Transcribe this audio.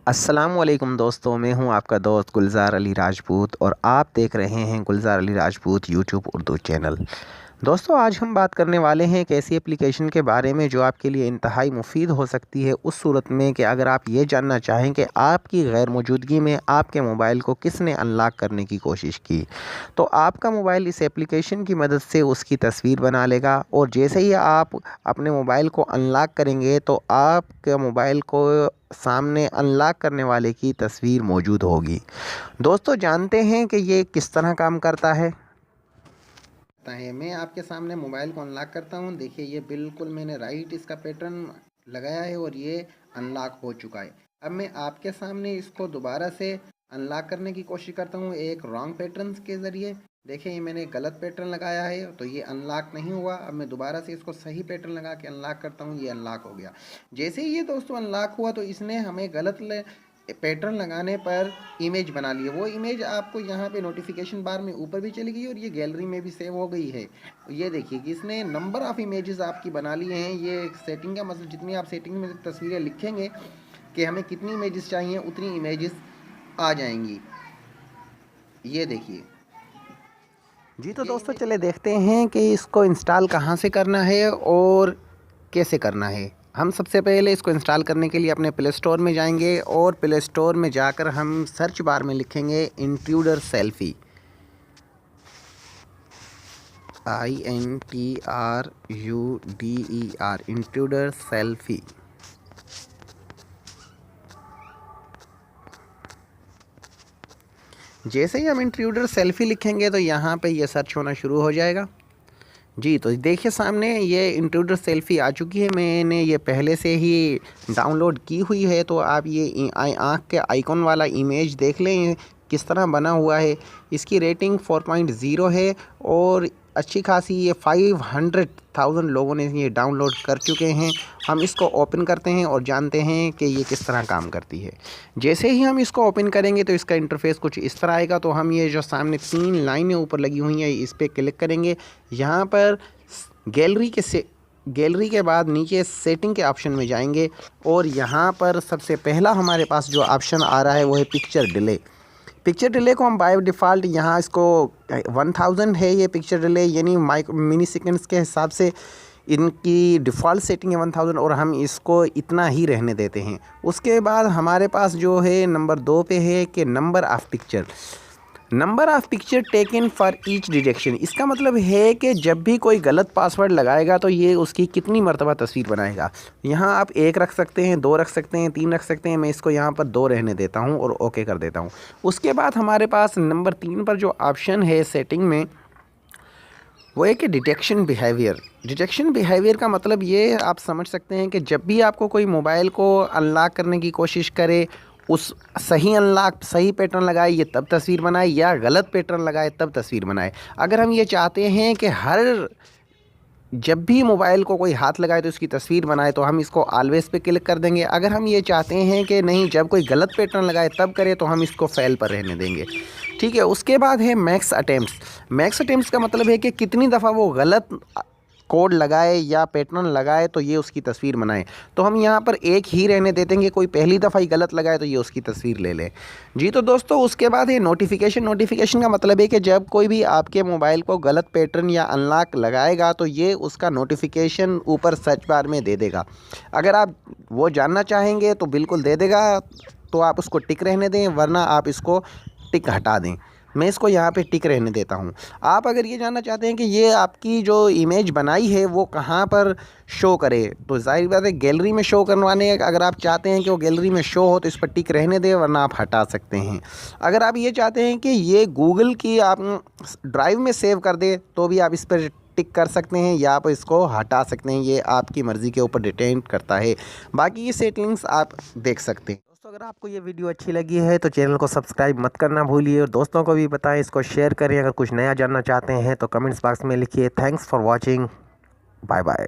अस्सलामुअलैकुम दोस्तों, मैं हूं आपका दोस्त गुलज़ार अली राजपूत और आप देख रहे हैं गुलज़ार अली राजपूत यूट्यूब उर्दू चैनल। दोस्तों, आज हम बात करने वाले हैं एक ऐसी एप्लीकेशन के बारे में जो आपके लिए इंतहाई मुफीद हो सकती है उस सूरत में कि अगर आप ये जानना चाहें कि आपकी गैर मौजूदगी में आपके मोबाइल को किसने अनलॉक करने की कोशिश की, तो आपका मोबाइल इस एप्लीकेशन की मदद से उसकी तस्वीर बना लेगा और जैसे ही आप अपने मोबाइल को अनलॉक करेंगे तो आपके मोबाइल को सामने अनलॉक करने वाले की तस्वीर मौजूद होगी। दोस्तों, जानते हैं कि ये किस तरह काम करता है? मैं आपके सामने मोबाइल को अनलॉक करता हूँ। देखिए, ये बिल्कुल मैंने राइट इसका पैटर्न लगाया है और ये अनलॉक हो चुका है। अब मैं आपके सामने इसको दोबारा से अनलॉक करने की कोशिश करता हूँ एक रॉन्ग पैटर्न के ज़रिए। देखिए, ये मैंने गलत पैटर्न लगाया है तो ये अनलॉक नहीं हुआ। अब मैं दोबारा से इसको सही पैटर्न लगा के अनलॉक करता हूँ, ये अनलॉक हो गया। जैसे ही ये दोस्तों अनलॉक हुआ तो इसने हमें गलत पैटर्न लगाने पर इमेज बना ली है। वो इमेज आपको यहाँ पे नोटिफिकेशन बार में ऊपर भी चली गई और ये गैलरी में भी सेव हो गई है। ये देखिए कि इसने नंबर ऑफ़ इमेजेस आपकी बना ली हैं। ये सेटिंग का मतलब जितनी आप सेटिंग में तस्वीरें लिखेंगे कि हमें कितनी इमेजेस चाहिए उतनी इमेजेस आ जाएंगी। ये देखिए जी। तो दोस्तों, चले देखते हैं कि इसको इंस्टॉल कहाँ से करना है और कैसे करना है। हम सबसे पहले इसको इंस्टॉल करने के लिए अपने प्ले स्टोर में जाएंगे और प्ले स्टोर में जाकर हम सर्च बार में लिखेंगे intruder selfie, INTRUDER, intruder selfie. जैसे ही हम इंट्रूडर सेल्फ़ी लिखेंगे तो यहाँ पे ये सर्च होना शुरू हो जाएगा। जी, तो देखिए सामने ये इंट्रूडर सेल्फ़ी आ चुकी है। मैंने ये पहले से ही डाउनलोड की हुई है। तो आप ये आँख के आइकॉन वाला इमेज देख लें किस तरह बना हुआ है। इसकी रेटिंग 4.0 है और अच्छी खासी ये 500,000 लोगों ने ये डाउनलोड कर चुके हैं। हम इसको ओपन करते हैं और जानते हैं कि ये किस तरह काम करती है। जैसे ही हम इसको ओपन करेंगे तो इसका इंटरफेस कुछ इस तरह आएगा। तो हम ये जो सामने 3 लाइनें ऊपर लगी हुई हैं इस पर क्लिक करेंगे। यहाँ पर गैलरी के बाद नीचे सेटिंग के ऑप्शन में जाएंगे और यहाँ पर सबसे पहला हमारे पास जो ऑप्शन आ रहा है वो है पिक्चर डिले। पिक्चर डिले को हम बाय डिफ़ॉल्ट यहाँ इसको 1000 है ये पिक्चर डिले, यानी मिनी सेकेंड्स के हिसाब से इनकी डिफ़ॉल्ट सेटिंग है 1000 और हम इसको इतना ही रहने देते हैं। उसके बाद हमारे पास जो है नंबर 2 पे है कि number of picture taken for each detection. इसका मतलब है कि जब भी कोई गलत पासवर्ड लगाएगा तो ये उसकी कितनी मरतबा तस्वीर बनाएगा। यहाँ आप 1 रख सकते हैं, 2 रख सकते हैं, 3 रख सकते हैं। मैं इसको यहाँ पर 2 रहने देता हूँ और ओके कर देता हूँ। उसके बाद हमारे पास नंबर 3 पर जो ऑप्शन है सेटिंग में वो है कि डिटेक्शन बिहेवियर का मतलब ये आप समझ सकते हैं कि जब भी आपको कोई मोबाइल को अनलॉक करने की कोशिश करे, उस सही पैटर्न लगाए ये तब तस्वीर बनाए या गलत पैटर्न लगाए तब तस्वीर बनाए। अगर हम ये चाहते हैं कि जब भी मोबाइल को कोई हाथ लगाए तो इसकी तस्वीर बनाए तो हम इसको ऑलवेज़ पे क्लिक कर देंगे। अगर हम ये चाहते हैं कि नहीं, जब कोई गलत पैटर्न लगाए तब करे, तो हम इसको फेल पर रहने देंगे। ठीक है। उसके बाद है मैक्स अटेम्प्ट्स का मतलब है कि कितनी दफ़ा वो गलत कोड लगाए या पैटर्न लगाए तो ये उसकी तस्वीर बनाए। तो हम यहाँ पर 1 ही रहने देते हैं। कोई पहली दफ़ा ही गलत लगाए तो ये उसकी तस्वीर ले लें। जी, तो दोस्तों, उसके बाद है नोटिफिकेशन का मतलब है कि जब कोई भी आपके मोबाइल को गलत पैटर्न या अनलॉक लगाएगा तो ये उसका नोटिफिकेशन ऊपर सर्च बार में दे देगा। अगर आप वो जानना चाहेंगे तो बिल्कुल दे देगा, तो आप उसको टिक रहने दें, वरना आप इसको टिक हटा दें। मैं इसको यहाँ पे टिक रहने देता हूँ। आप अगर ये जानना चाहते हैं कि ये आपकी जो इमेज बनाई है वो कहाँ पर शो करे, तो ज़ाहिर बात है गैलरी में शो करवाने। अगर आप चाहते हैं कि वो गैलरी में शो हो तो इस पर टिक रहने दें, वरना आप हटा सकते हैं। अगर आप ये चाहते हैं कि ये गूगल की आप ड्राइव में सेव कर दे तो भी आप इस पर टिक कर सकते हैं या आप इसको हटा सकते हैं। ये आपकी मर्ज़ी के ऊपर डिपेंड करता है। बाकी ये सेटिंग्स आप देख सकते हैं। दोस्तों, अगर आपको ये वीडियो अच्छी लगी है तो चैनल को सब्सक्राइब मत करना भूलिए और दोस्तों को भी बताएं, इसको शेयर करें। अगर कुछ नया जानना चाहते हैं तो कमेंट्स बॉक्स में लिखिए। Thanks for watching. Bye bye.